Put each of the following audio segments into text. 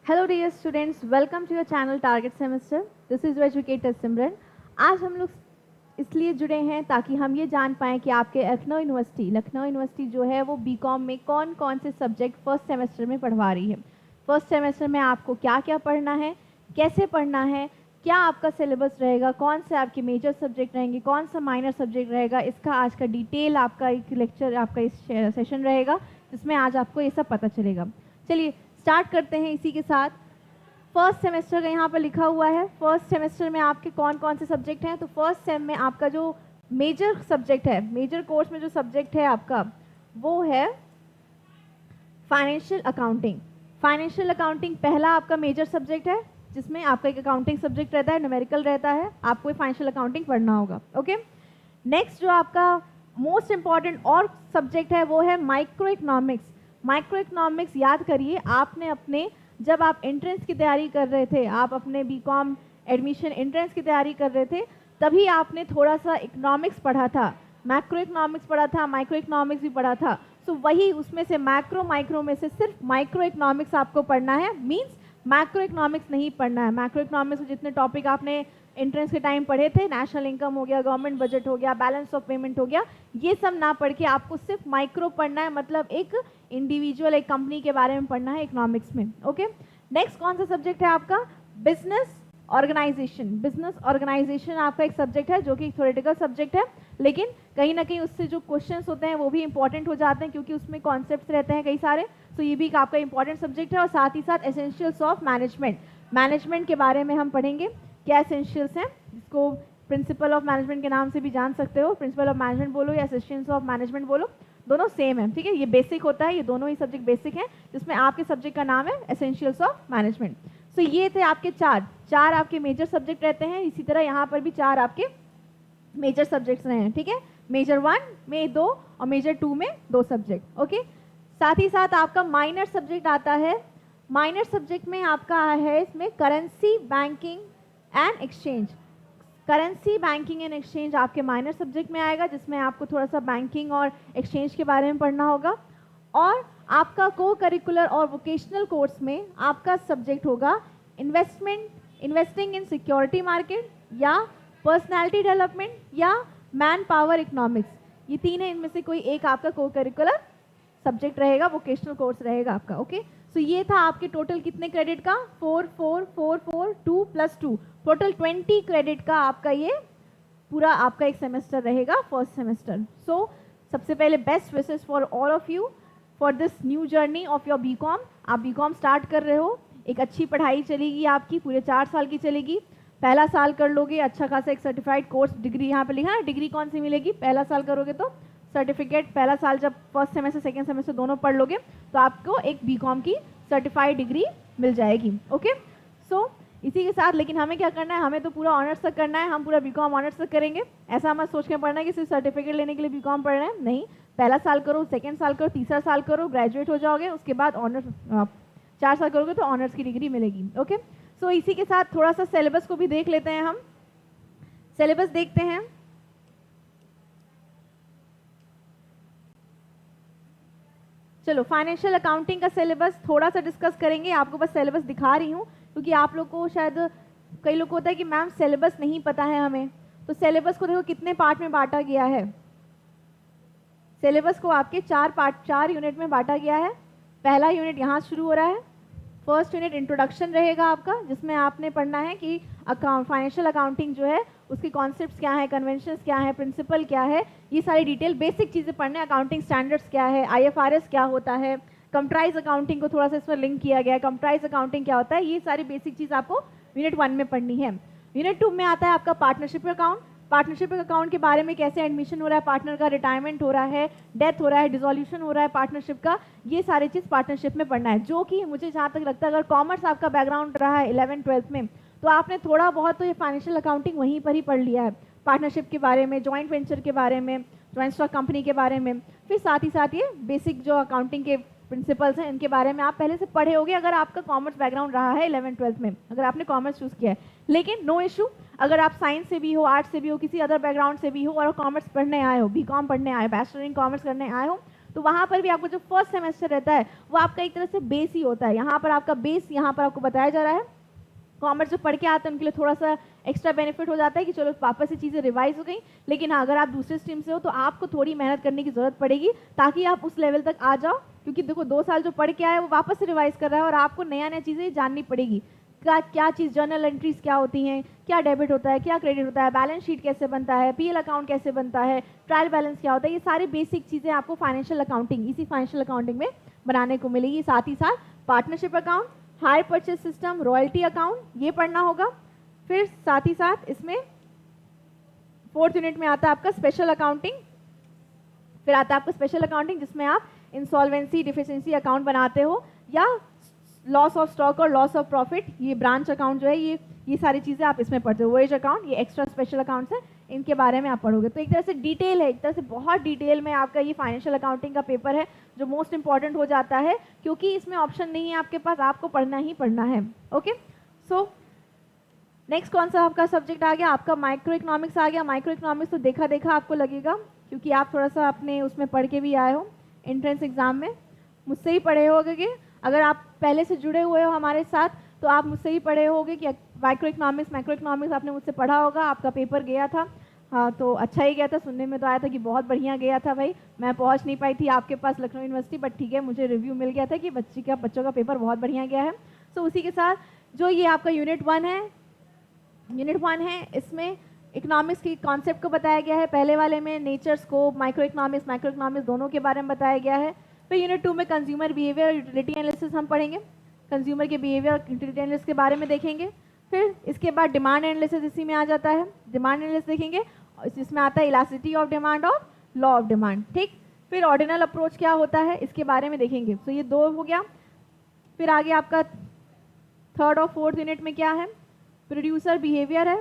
Hello dear students, welcome to your channel target semester. This is your educator Simran. आज हम लोग इसलिए जुड़े हैं ताकि हम ये जान पाएँ कि आपके लखनऊ यूनिवर्सिटी जो है वो बीकॉम में कौन कौन से सब्जेक्ट फर्स्ट सेमेस्टर में पढ़वा रही है। फर्स्ट सेमेस्टर में आपको क्या क्या पढ़ना है, कैसे पढ़ना है, क्या आपका सिलेबस रहेगा, कौन से आपके मेजर सब्जेक्ट रहेंगे, कौन सा माइनर सब्जेक्ट रहेगा, इसका आज का डिटेल आपका एक लेक्चर, आपका इस सेशन रहेगा जिसमें आज आपको ये सब पता चलेगा। चलिए स्टार्ट करते हैं इसी के साथ। फर्स्ट सेमेस्टर का यहाँ पर लिखा हुआ है। फर्स्ट सेमेस्टर में आपके कौन कौन से सब्जेक्ट हैं। तो फर्स्ट सेम में आपका जो मेजर सब्जेक्ट है, मेजर कोर्स में जो सब्जेक्ट है आपका वो है फाइनेंशियल अकाउंटिंग। फाइनेंशियल अकाउंटिंग पहला आपका मेजर सब्जेक्ट है जिसमें आपका एक अकाउंटिंग सब्जेक्ट रहता है, न्यूमेरिकल रहता है, आपको फाइनेंशियल अकाउंटिंग पढ़ना होगा। ओके, नेक्स्ट जो आपका मोस्ट इंपॉर्टेंट और सब्जेक्ट है वो है माइक्रो इकोनॉमिक्स। माइक्रो इकोनॉमिक्स याद करिए, आपने अपने जब आप एंट्रेंस की तैयारी कर रहे थे, आप अपने बीकॉम एडमिशन एंट्रेंस की तैयारी कर रहे थे, तभी आपने थोड़ा सा इकोनॉमिक्स पढ़ा था, मैक्रो इकोनॉमिक्स पढ़ा था, माइक्रो इकोनॉमिक्स भी पढ़ा था। सो वही उसमें से माइक्रो में से सिर्फ माइक्रो इकोनॉमिक्स आपको पढ़ना है। मीन्स मैक्रो इकोनॉमिक्स नहीं पढ़ना है। मैक्रो इकोनॉमिक्स जितने टॉपिक आपने एंट्रेंस के टाइम पढ़े थे, नेशनल इनकम हो गया, गवर्नमेंट बजट हो गया, बैलेंस ऑफ पेमेंट हो गया, ये सब ना पढ़ के आपको सिर्फ माइक्रो पढ़ना है, मतलब एक इंडिविजुअल, एक कंपनी के बारे में पढ़ना है इकोनॉमिक्स में। ओके, नेक्स्ट कौन सा सब्जेक्ट है आपका? Business organisation. बिजनेस ऑर्गेनाइजेशन आपका एक सब्जेक्ट है जो कि थ्योरेटिकल सब्जेक्ट है, लेकिन कहीं ना कहीं उससे जो क्वेश्चंस होते हैं वो भी इंपॉर्टेंट हो जाते हैं क्योंकि उसमें कॉन्सेप्ट्स रहते हैं कई सारे। तो ये भी आपका इंपॉर्टेंट सब्जेक्ट है। और साथ ही साथ एसेंशियल्स ऑफ मैनेजमेंट, मैनेजमेंट के बारे में हम पढ़ेंगे, क्या एसेंशियल्स हैं, जिसको प्रिंसिपल ऑफ मैनेजमेंट के नाम से भी जान सकते हो। प्रिंसिपल ऑफ मैनेजमेंट बोलो या एसेंशियल्स ऑफ मैनेजमेंट बोलो, दोनों सेम है। ठीक है, ये बेसिक होता है, ये दोनों ही सब्जेक्ट बेसिक हैं, जिसमें आपके सब्जेक्ट का नाम है एसेंशियल्स ऑफ मैनेजमेंट। सो ये थे आपके चार आपके मेजर सब्जेक्ट रहते हैं। इसी तरह यहाँ पर भी चार आपके मेजर सब्जेक्ट्स रहे हैं। ठीक है, मेजर 1 में 2 और मेजर 2 में 2 सब्जेक्ट। ओके, साथ ही साथ आपका माइनर सब्जेक्ट आता है। माइनर सब्जेक्ट में आपका है इसमें currency, banking and exchange. Currency, banking and exchange आपके माइनर सब्जेक्ट में आएगा, जिसमें आपको थोड़ा सा बैंकिंग और एक्सचेंज के बारे में पढ़ना होगा। और आपका को करिकुलर और वोकेशनल कोर्स में आपका सब्जेक्ट होगा इन्वेस्टिंग इन सिक्योरिटी मार्केट या पर्सनैलिटी डेवलपमेंट या मैन पावर इकोनॉमिक्स। ये तीन है, इनमें से कोई एक आपका को करिकुलर सब्जेक्ट रहेगा, वोकेशनल कोर्स रहेगा आपका। ओके, सो ये था आपके टोटल कितने क्रेडिट का? 4 4 4 4 2 + 2, टोटल 20 क्रेडिट का आपका ये पूरा आपका एक सेमेस्टर रहेगा, फर्स्ट सेमेस्टर। सो सबसे पहले best wishes for all of you for this new journey of your BCom. आप बीकॉम स्टार्ट कर रहे हो, एक अच्छी पढ़ाई चलेगी आपकी, पूरे 4 साल की चलेगी। पहला साल कर लोगे, अच्छा खासा एक सर्टिफाइड कोर्स, डिग्री यहाँ पे लिखा है, डिग्री कौन सी मिलेगी? पहला साल करोगे तो सर्टिफिकेट, पहला साल जब फर्स्ट सेमेस्टर सेकेंड सेमेस्टर दोनों पढ़ लोगे तो आपको एक बीकॉम की सर्टिफाइड डिग्री मिल जाएगी। ओके, सो इसी के साथ लेकिन हमें क्या करना है, हमें तो पूरा ऑनर्स तक करना है, हम पूरा बीकॉम ऑनर्स तक करेंगे। ऐसा मत सोच के पढ़ना है कि सिर्फ सर्टिफिकेट लेने के लिए बीकॉम पढ़ रहे हैं, नहीं। पहला साल करो, सेकेंड साल करो, तीसरा साल करो, ग्रेजुएट हो जाओगे, उसके बाद ऑनर्स 4 साल करोगे तो ऑनर्स की डिग्री मिलेगी। ओके, सो इसी के साथ थोड़ा सा सिलेबस को भी देख लेते हैं। हम सिलेबस देखते हैं। चलो, फाइनेंशियल अकाउंटिंग का सिलेबस थोड़ा सा डिस्कस करेंगे। आपको बस सिलेबस दिखा रही हूँ क्योंकि आप लोग को शायद कई लोग को होता है कि मैम सिलेबस नहीं पता है हमें। तो सिलेबस को देखो कितने पार्ट में बांटा गया है। सिलेबस को आपके 4 यूनिट में बांटा गया है। पहला यूनिट यहाँ शुरू हो रहा है। फर्स्ट यूनिट इंट्रोडक्शन रहेगा आपका, जिसमें आपने पढ़ना है कि फाइनेंशियल अकाउंटिंग जो है उसके कॉन्सेप्ट्स क्या है, कन्वेंशंस क्या है, प्रिंसिपल क्या है, ये सारी डिटेल बेसिक चीज़ें पढ़ने। अकाउंटिंग स्टैंडर्ड्स क्या है, IFRS क्या होता है, कंप्राइज अकाउंटिंग को थोड़ा सा इसमें लिंक किया गया है, कंप्राइज अकाउंटिंग क्या होता है, ये सारी बेसिक चीज़ आपको यूनिट 1 में पढ़नी है। यूनिट 2 में आता है आपका पार्टनरशिप अकाउंट। पार्टनरशिप अकाउंट के बारे में, कैसे एडमिशन हो रहा है पार्टनर का, रिटायरमेंट हो रहा है, डेथ हो रहा है, डिसोल्यूशन हो रहा है पार्टनरशिप का, ये सारी चीज़ पार्टनरशिप में पढ़ना है। जो कि मुझे जहाँ तक लगता है, अगर कॉमर्स आपका बैकग्राउंड रहा है 11th-12th में, तो आपने थोड़ा बहुत तो ये फाइनेंशियल अकाउंटिंग वहीं पर ही पढ़ लिया है, पार्टनरशिप के बारे में, जॉइंट वेंचर के बारे में, जॉइंट स्टॉक कंपनी के बारे में। फिर साथ ही साथ ये बेसिक जो अकाउंटिंग के प्रिंसिपल्स हैं, इनके बारे में आप पहले से पढ़े होंगे अगर आपका कॉमर्स बैकग्राउंड रहा है 11th-12th में, अगर आपने कॉमर्स चूज़ किया है। लेकिन नो इशू, अगर आप साइंस से भी हो, आर्ट्स से भी हो, किसी अदर बैकग्राउंड से भी हो और कॉमर्स पढ़ने आए हो, बीकॉम पढ़ने आए, बैचलर इन कॉमर्स करने आए हो, तो वहाँ पर भी आपको जो फर्स्ट सेमेस्टर रहता है वो आपका एक तरह से बेस ही होता है। यहाँ पर आपका बेस यहाँ पर आपको बताया जा रहा है। कॉमर्स जो पढ़ के आते हैं उनके लिए थोड़ा सा एक्स्ट्रा बेनिफिट हो जाता है कि चलो वापस से चीज़ें रिवाइज हो गई, लेकिन अगर आप दूसरे स्ट्रीम से हो तो आपको थोड़ी मेहनत करने की ज़रूरत पड़ेगी ताकि आप उस लेवल तक आ जाओ, क्योंकि देखो 2 साल जो पढ़ के आया है वो वापस से रिवाइज कर रहा है और आपको नया नया चीज़ें जाननी पड़ेगी। क्या चीज़, जर्नल एंट्रीज क्या होती हैं, क्या डेबिट होता है, क्या क्रेडिट होता है, बैलेंस शीट कैसे बनता है, पीएल अकाउंट कैसे बनता है, ट्रायल बैलेंस क्या होता है, ये सारी बेसिक चीज़ें आपको फाइनेंशियल अकाउंटिंग, इसी फाइनेंशियल अकाउंटिंग में बनाने को मिलेगी। साथ ही साथ partnership account, hire purchase system, royalty account, ये पढ़ना होगा। फिर साथ ही साथ इसमें 4th यूनिट में आता है आपका स्पेशल अकाउंटिंग। फिर आता है आपका स्पेशल अकाउंटिंग जिसमें आप इंसॉल्वेंसी डिफिशिएंसी अकाउंट बनाते हो, या लॉस ऑफ स्टॉक और लॉस ऑफ प्रॉफिट, ये ब्रांच अकाउंट जो है, ये सारी चीज़ें आप इसमें पढ़ते हो। वोएज अकाउंट, ये एक्स्ट्रा स्पेशल अकाउंट्स है, इनके बारे में आप पढ़ोगे। तो एक तरह से डिटेल है, एक तरह से बहुत डिटेल में आपका ये फाइनेंशियल अकाउंटिंग का पेपर है जो मोस्ट इंपॉर्टेंट हो जाता है, क्योंकि इसमें ऑप्शन नहीं है आपके पास, आपको पढ़ना ही पढ़ना है। ओके, सो नेक्स्ट कौन सा आपका सब्जेक्ट आ गया? आपका माइक्रो इकोनॉमिक्स आ गया। माइक्रो इकोनॉमिक्स तो देखा देखा आपको लगेगा, क्योंकि आप थोड़ा सा अपने उसमें पढ़ के भी आए हो एंट्रेंस एग्जाम में, मुझसे ही पढ़े होगे। अगर आप पहले से जुड़े हुए हो हमारे साथ तो आप मुझसे ही पढ़े होगे कि माइक्रो इकोनॉमिक्स आपने मुझसे पढ़ा होगा। आपका पेपर गया था, हाँ तो अच्छा ही गया था, सुनने में तो आया था कि बहुत बढ़िया गया था भाई। मैं पहुंच नहीं पाई थी आपके पास लखनऊ यूनिवर्सिटी, बट ठीक है, मुझे रिव्यू मिल गया था कि बच्चों का पेपर बहुत बढ़िया गया है। सो उसी के साथ जो ये आपका यूनिट 1 है, इसमें इकोनॉमिक्स की कॉन्सेप्ट को बताया गया है। पहले वाले में नेचर, स्कोप, माइक्रो इकोनॉमिक्स दोनों के बारे में बताया गया है। फिर यूनिट 2 में कंज्यूमर बिहेवियर और यूटिलिटी एनालिसिस हम पढ़ेंगे, कंज्यूमर के बिहेवियर और यूटिलिटी एनालिसिस के बारे में देखेंगे। फिर इसके बाद डिमांड एनालिसिस इसी में आ जाता है, डिमांड एनालिसिस देखेंगे, इसमें आता है इलास्टिसिटी ऑफ डिमांड और लॉ ऑफ डिमांड। ठीक, फिर ऑर्डिनल अप्रोच क्या होता है इसके बारे में देखेंगे। तो ये 2 हो गया। फिर आगे आपका 3rd और 4th यूनिट में क्या है? प्रोड्यूसर बिहेवियर है।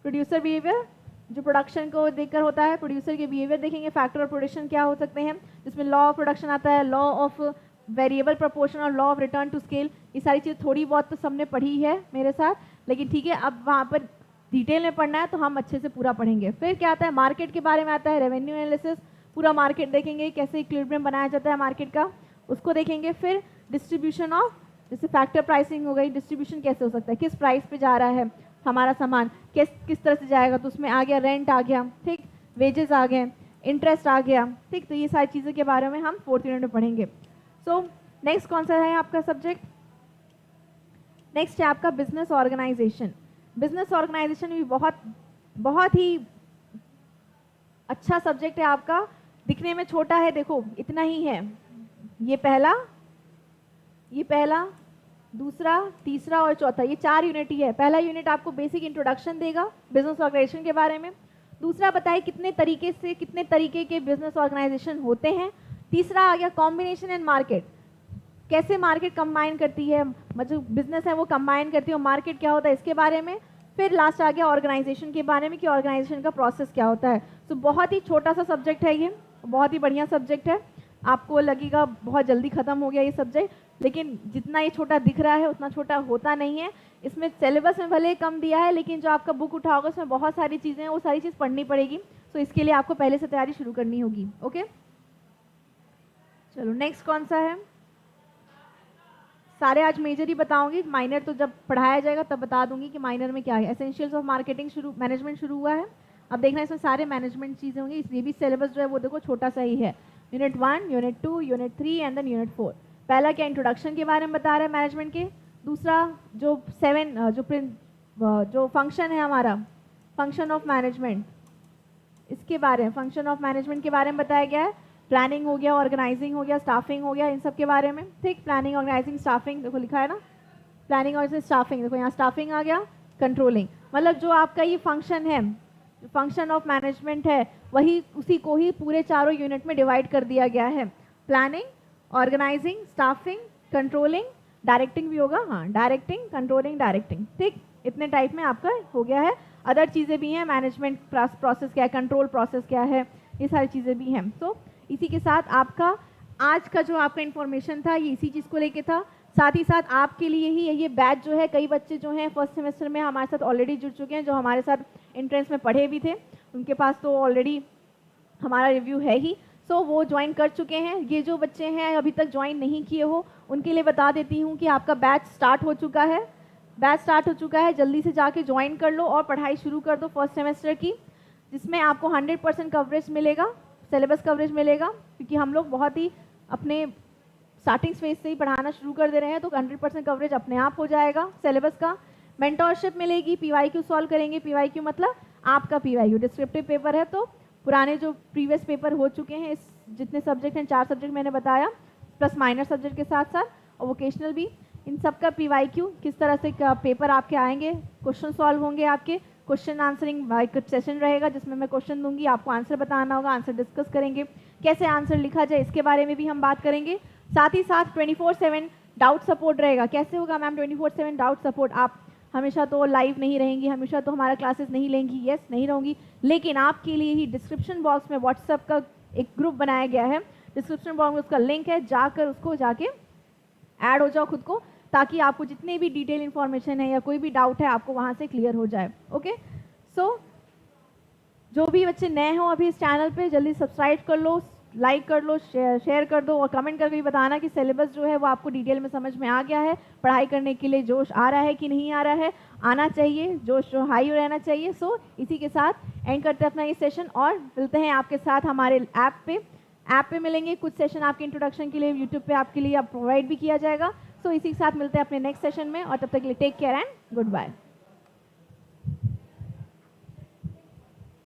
प्रोड्यूसर बिहेवियर जो प्रोडक्शन को देखकर होता है, प्रोड्यूसर के बिहेवियर देखेंगे। फैक्टर ऑफ प्रोडक्शन क्या हो सकते हैं, जिसमें लॉ ऑफ प्रोडक्शन आता है, लॉ ऑफ वेरिएबल प्रोपोर्शन और law of return to scale. ये सारी चीज़ थोड़ी बहुत तो सबने पढ़ी है मेरे साथ, लेकिन ठीक है, अब वहाँ पर डिटेल में पढ़ना है तो हम अच्छे से पूरा पढ़ेंगे। फिर क्या आता है? मार्केट के बारे में आता है, रेवेन्यू एनालिसिस, पूरा मार्केट देखेंगे, कैसे इक्विलिब्रियम बनाया जाता है मार्केट का, उसको देखेंगे। फिर डिस्ट्रीब्यूशन ऑफ, जैसे फैक्टर प्राइसिंग हो गई, डिस्ट्रीब्यूशन कैसे हो सकता है, किस प्राइस पे जा रहा है हमारा सामान, किस तरह से जाएगा, तो उसमें आ गया रेंट आ गया, ठीक, वेजेस आ गए, इंटरेस्ट आ गया, ठीक। तो ये सारी चीज़ों के बारे में हम 4th यूनिट में पढ़ेंगे। सो नेक्स्ट कौन सा है आपका सब्जेक्ट? नेक्स्ट है आपका बिजनेस ऑर्गेनाइजेशन। बिजनेस ऑर्गेनाइजेशन भी बहुत ही अच्छा सब्जेक्ट है आपका। दिखने में छोटा है, देखो इतना ही है। ये पहला, दूसरा, तीसरा और चौथा, ये 4 यूनिट ही है। पहला यूनिट आपको बेसिक इंट्रोडक्शन देगा बिजनेस ऑर्गेनाइजेशन के बारे में। दूसरा बताए कितने तरीके के बिजनेस ऑर्गेनाइजेशन होते हैं। तीसरा आ गया कॉम्बिनेशन एंड मार्केट, कैसे मार्केट कंबाइन करती है, मतलब बिजनेस है वो कंबाइन करती है, और मार्केट क्या होता है इसके बारे में। फिर लास्ट आ गया ऑर्गेनाइजेशन के बारे में कि ऑर्गेनाइजेशन का प्रोसेस क्या होता है। तो बहुत ही छोटा सा सब्जेक्ट है ये, बहुत ही बढ़िया सब्जेक्ट है। आपको लगेगा बहुत जल्दी ख़त्म हो गया ये सब्जेक्ट, लेकिन जितना ये छोटा दिख रहा है उतना छोटा होता नहीं है। इसमें सिलेबस में भले कम दिया है, लेकिन जो आपका बुक उठाओगे उसमें बहुत सारी चीज़ें हैं, वो सारी चीज़ पढ़नी पड़ेगी। तो इसके लिए आपको पहले से तैयारी शुरू करनी होगी। ओके, चलो नेक्स्ट कौन सा है? सारे आज मेजर ही बताऊंगी, माइनर तो जब पढ़ाया जाएगा तब बता दूंगी कि माइनर में क्या है। एसेंशियल्स ऑफ मार्केटिंग मैनेजमेंट शुरू हुआ है। अब देखना इसमें सारे मैनेजमेंट चीज़ें होंगी, इसलिए भी सिलेबस जो है वो देखो छोटा सा ही है। Unit 1, unit 2, unit 3 and then unit 4। पहला क्या, इंट्रोडक्शन के बारे में बता रहा है मैनेजमेंट के। दूसरा जो 7 जो फंक्शन है हमारा, फंक्शन ऑफ मैनेजमेंट, इसके बारे में, फंक्शन ऑफ मैनेजमेंट के बारे में बताया गया है। प्लानिंग हो गया, ऑर्गेनाइजिंग हो गया, स्टाफिंग हो गया, इन सब के बारे में, ठीक। प्लानिंग, ऑर्गेनाइजिंग, स्टाफिंग, देखो लिखा है ना, प्लानिंग और स्टाफिंग, देखो यहाँ स्टाफिंग आ गया। कंट्रोलिंग, मतलब जो आपका ये फंक्शन है, फंक्शन ऑफ मैनेजमेंट है, वही उसी को ही पूरे चारों यूनिट में डिवाइड कर दिया गया है। Planning, organising, staffing, controlling, directing भी होगा, हाँ डायरेक्टिंग, कंट्रोलिंग, डायरेक्टिंग, ठीक। इतने टाइप में आपका हो गया है। अदर चीज़ें भी हैं, मैनेजमेंट प्रोसेस क्या है, कंट्रोल प्रोसेस क्या है, ये सारी चीज़ें भी हैं। तो इसी के साथ आपका आज का जो आपका इन्फॉर्मेशन था ये इसी चीज़ को लेके था। साथ ही साथ आपके लिए ही ये बैच जो है, कई बच्चे जो हैं फर्स्ट सेमेस्टर में हमारे साथ ऑलरेडी जुड़ चुके हैं, जो हमारे साथ एंट्रेंस में पढ़े भी थे, उनके पास तो ऑलरेडी हमारा रिव्यू है ही। सो वो ज्वाइन कर चुके हैं। ये जो बच्चे हैं अभी तक ज्वाइन नहीं किए हो उनके लिए बता देती हूँ कि आपका बैच स्टार्ट हो चुका है। बैच स्टार्ट हो चुका है, जल्दी से जाके ज्वाइन कर लो और पढ़ाई शुरू कर दो फर्स्ट सेमेस्टर की, जिसमें आपको 100% कवरेज मिलेगा, सिलेबस कवरेज मिलेगा, क्योंकि हम लोग बहुत ही अपने स्टार्टिंग फेज से ही पढ़ाना शुरू कर दे रहे हैं, तो 100% कवरेज अपने आप हो जाएगा सिलेबस का। मेंटोरशिप मिलेगी, पीवाईक्यू सॉल्व करेंगे। पीवाईक्यू मतलब आपका पीवाईक्यू डिस्क्रिप्टिव पेपर है, तो पुराने जो प्रीवियस पेपर हो चुके हैं, इस जितने सब्जेक्ट हैं 4 सब्जेक्ट मैंने बताया, प्लस माइनर सब्जेक्ट के साथ साथ और वोकेशनल भी, इन सब का पीवाईक्यू किस तरह से पेपर आपके आएंगे, क्वेश्चन सॉल्व होंगे आपके, क्वेश्चन आंसरिंग सेशन रहेगा जिसमें मैं क्वेश्चन दूंगी, आपको आंसर बताना होगा, आंसर डिस्कस करेंगे, कैसे आंसर लिखा जाए इसके बारे में भी हम बात करेंगे। साथ ही साथ 24/7 डाउट सपोर्ट रहेगा। कैसे होगा मैम 24/7 डाउट सपोर्ट? आप हमेशा तो लाइव नहीं रहेंगी, हमेशा तो हमारा क्लासेस नहीं लेंगी, यस नहीं रहूँगी, लेकिन आपके लिए ही डिस्क्रिप्शन बॉक्स में व्हाट्सएप का एक ग्रुप बनाया गया है, डिस्क्रिप्शन बॉक्स में उसका लिंक है, जाकर उसको जाके ऐड हो जाओ खुद को, ताकि आपको जितने भी डिटेल इन्फॉर्मेशन है या कोई भी डाउट है आपको वहाँ से क्लियर हो जाए। ओके, सो जो भी बच्चे नए हो अभी इस चैनल पे जल्दी सब्सक्राइब कर लो, लाइक कर लो, शेयर कर दो और कमेंट करके भी बताना कि सिलेबस जो है वो आपको डिटेल में समझ में आ गया है, पढ़ाई करने के लिए जोश आ रहा है कि नहीं आ रहा है, आना चाहिए, जोश जो हाई रहना चाहिए। सो इसी के साथ एंड करते हैं अपना ये सेशन और मिलते हैं आपके साथ हमारे ऐप पे मिलेंगे। कुछ सेशन आपके इंट्रोडक्शन के लिए यूट्यूब पे आपके लिए प्रोवाइड भी किया जाएगा। सो इसी के साथ मिलते हैं अपने नेक्स्ट सेशन में और तब तक के लिए take care and good bye.